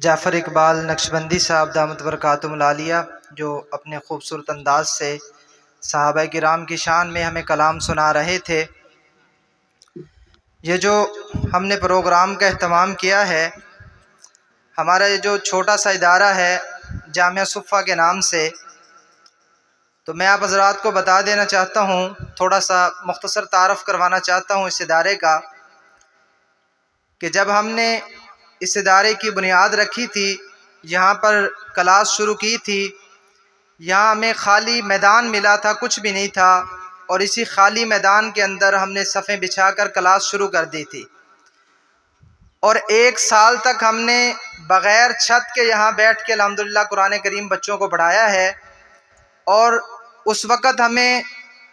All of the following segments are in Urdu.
جعفر اقبال نقشبندی صاحب دامت برکاتہم العالیہ، جو اپنے خوبصورت انداز سے صحابہ کرام کی شان میں ہمیں کلام سنا رہے تھے۔ یہ جو ہم نے پروگرام کا اہتمام کیا ہے، ہمارا یہ جو چھوٹا سا ادارہ ہے جامعہ صفہ کے نام سے، تو میں آپ حضرات کو بتا دینا چاہتا ہوں، تھوڑا سا مختصر تعارف کروانا چاہتا ہوں اس ادارے کا، کہ جب ہم نے اس ادارے کی بنیاد رکھی تھی، یہاں پر کلاس شروع کی تھی، یہاں ہمیں خالی میدان ملا تھا، کچھ بھی نہیں تھا، اور اسی خالی میدان کے اندر ہم نے صفیں بچھا کر کلاس شروع کر دی تھی، اور 1 سال تک ہم نے بغیر چھت کے یہاں بیٹھ کے الحمدللہ قرآن کریم بچوں کو پڑھایا ہے۔ اور اس وقت ہمیں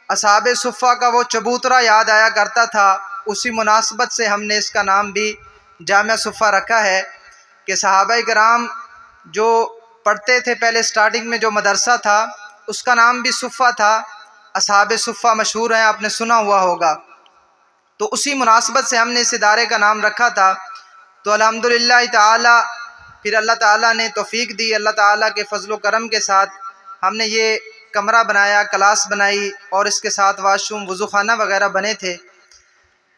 اصحاب صفہ کا وہ چبوترا یاد آیا کرتا تھا، اسی مناسبت سے ہم نے اس کا نام بھی جامعہ صفہ رکھا ہے، کہ صحابہ کرام جو پڑھتے تھے پہلے سٹارٹنگ میں جو مدرسہ تھا اس کا نام بھی صفہ تھا، اصحاب صفہ مشہور ہیں، آپ نے سنا ہوا ہوگا، تو اسی مناسبت سے ہم نے اس ادارے کا نام رکھا تھا۔ تو الحمدللہ تعالی پھر اللہ تعالیٰ نے توفیق دی، اللہ تعالیٰ کے فضل و کرم کے ساتھ ہم نے یہ کمرہ بنایا، کلاس بنائی، اور اس کے ساتھ واش روم، وضو خانہ وغیرہ بنے تھے۔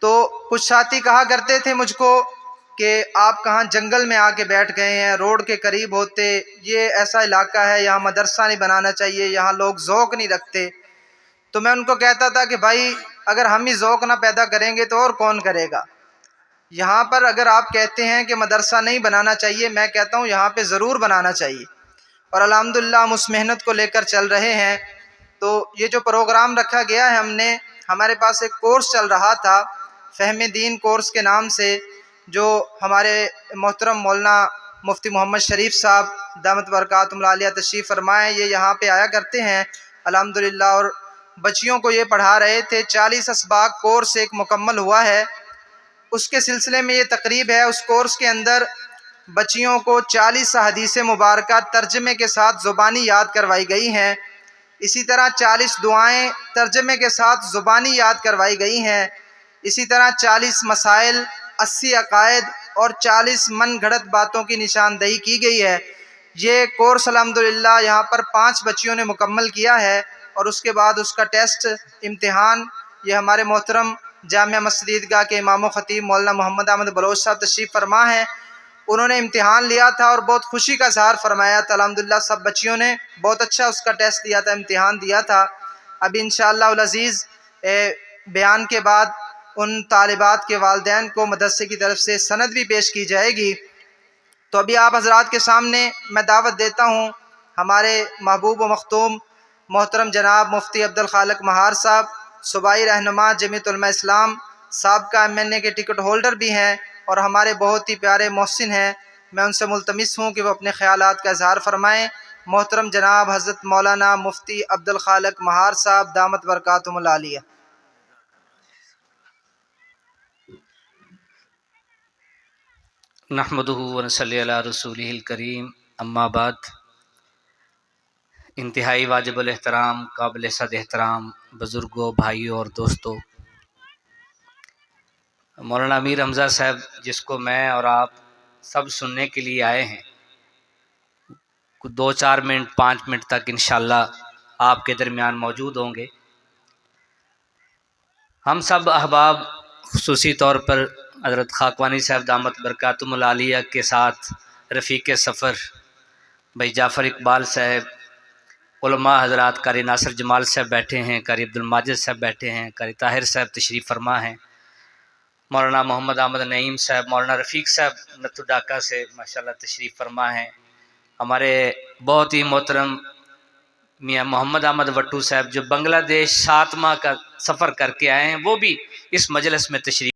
تو کچھ ساتھی کہا کرتے تھے مجھ کو کہ آپ کہاں جنگل میں آ کے بیٹھ گئے ہیں، روڈ کے قریب ہوتے، یہ ایسا علاقہ ہے، یہاں مدرسہ نہیں بنانا چاہیے، یہاں لوگ ذوق نہیں رکھتے۔ تو میں ان کو کہتا تھا کہ بھائی اگر ہم ہی ذوق نہ پیدا کریں گے تو اور کون کرے گا؟ یہاں پر اگر آپ کہتے ہیں کہ مدرسہ نہیں بنانا چاہیے، میں کہتا ہوں یہاں پہ ضرور بنانا چاہیے، اور الحمدللہ ہم اس محنت کو لے کر چل رہے ہیں۔ تو یہ جو پروگرام رکھا گیا ہے، ہمارے پاس ایک کورس چل رہا تھا فہم دین کورس کے نام سے، جو ہمارے محترم مولانا مفتی محمد شریف صاحب دامت برکاتہم العالیہ تشریف فرمائے، یہ یہاں پہ آیا کرتے ہیں الحمدللہ، اور بچیوں کو یہ پڑھا رہے تھے۔ 40 اسباق کورس ایک مکمل ہوا ہے، اس کے سلسلے میں یہ تقریب ہے۔ اس کورس کے اندر بچیوں کو 40 احادیث مبارکہ ترجمے کے ساتھ زبانی یاد کروائی گئی ہیں، اسی طرح 40 دعائیں ترجمے کے ساتھ زبانی یاد کروائی گئی ہیں، اسی طرح 40 مسائل، 80 عقائد اور 40 من گھڑت باتوں کی نشاندہی کی گئی ہے۔ یہ کورس الحمدللہ یہاں پر 5 بچیوں نے مکمل کیا ہے، اور اس کے بعد اس کا ٹیسٹ امتحان یہ ہمارے محترم جامعہ مسجد عیدگاہ کے امام و خطیب مولانا محمد احمد بلوچ صاحب تشریف فرما ہیں، انہوں نے امتحان لیا تھا اور بہت خوشی کا اظہار فرمایا تھا۔ الحمدللہ سب بچیوں نے بہت اچھا اس کا ٹیسٹ دیا تھا، امتحان دیا تھا۔ ابھی انشاءاللہ العزیز بیان کے بعد ان طالبات کے والدین کو مدرسے کی طرف سے سند بھی پیش کی جائے گی۔ تو ابھی آپ حضرات کے سامنے میں دعوت دیتا ہوں ہمارے محبوب و مختوم محترم جناب مفتی عبدالخالق مہار صاحب، صوبائی رہنما جمعیت علماء اسلام، سابقہ MNA کے ٹکٹ ہولڈر بھی ہیں، اور ہمارے بہت ہی پیارے محسن ہیں۔ میں ان سے ملتمس ہوں کہ وہ اپنے خیالات کا اظہار فرمائیں۔ محترم جناب حضرت مولانا مفتی عبدالخالق مہار صاحب دامت برکاتہم العالیہ۔ نحمدہ ونصلی علی رسولہ الکریم، اما بعد۔ انتہائی واجب الاحترام، قابل صد احترام بزرگوں، بھائیوں اور دوستوں، مولانا امیر حمزہ صاحب جس کو میں اور آپ سب سننے کے لیے آئے ہیں، 2-4 منٹ 5 منٹ تک انشاءاللہ آپ کے درمیان موجود ہوں گے۔ ہم سب احباب خصوصی طور پر حضرت خاکوانی صاحب دامت برکاتہم العالیہ کے ساتھ رفیق سفر بھائی جعفر اقبال صاحب، علماء حضرات قاری ناصر جمال صاحب بیٹھے ہیں، قاری عبدالماجد صاحب بیٹھے ہیں، قاری طاہر صاحب تشریف فرما ہیں، مولانا محمد احمد نعیم صاحب، مولانا رفیق صاحب نتھو ڈھاکہ سے ماشاءاللہ تشریف فرما ہیں، ہمارے بہت ہی محترم میاں محمد احمد وٹو صاحب جو بنگلہ دیش 7 ماہ کا سفر کر کے آئے ہیں، وہ بھی اس مجلس میں تشریف